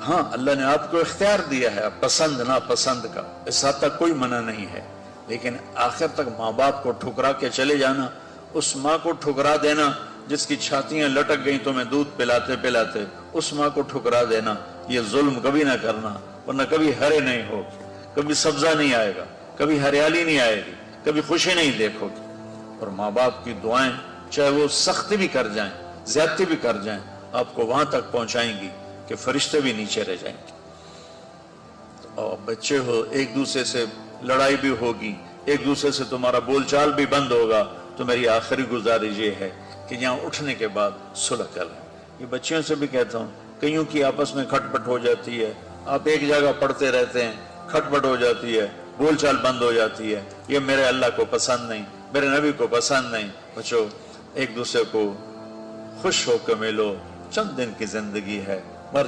हाँ, अल्लाह ने आपको इख्तियार दिया है पसंद नापसंद का, इस हद तक कोई मना नहीं है, लेकिन आखिर तक माँ बाप को ठुकरा के चले जाना, उस माँ को ठुकरा देना जिसकी छातियां लटक गई तुम्हें दूध पिलाते पिलाते, उस माँ को ठुकरा देना, ये जुल्म कभी ना करना, वरना कभी हरे नहीं हो, कभी सब्जा नहीं आएगा, कभी हरियाली नहीं आएगी, कभी खुशी नहीं देखोगे। और माँ बाप की दुआएं चाहे वो सख्ती भी कर जाएं, ज्यादती भी कर जाएं, आपको वहां तक पहुंचाएंगी कि फरिश्ते भी नीचे रह जाएंगे। और बच्चे हो, एक दूसरे से लड़ाई भी होगी, एक दूसरे से तुम्हारा बोलचाल भी बंद होगा, तो मेरी आखिरी गुजारिश ये है कि यहाँ उठने के बाद सुलह कर लें। ये बच्चियों से भी कहता हूँ, कईयों की आपस में खटपट हो जाती है, आप एक जगह पढ़ते रहते हैं, खटपट हो जाती है, बोलचाल बंद हो जाती है, ये मेरे अल्लाह को पसंद नहीं, मेरे नबी को पसंद नहीं। बच्चों, एक दूसरे को खुश होकर मिलो, चंद दिन की जिंदगी है, मर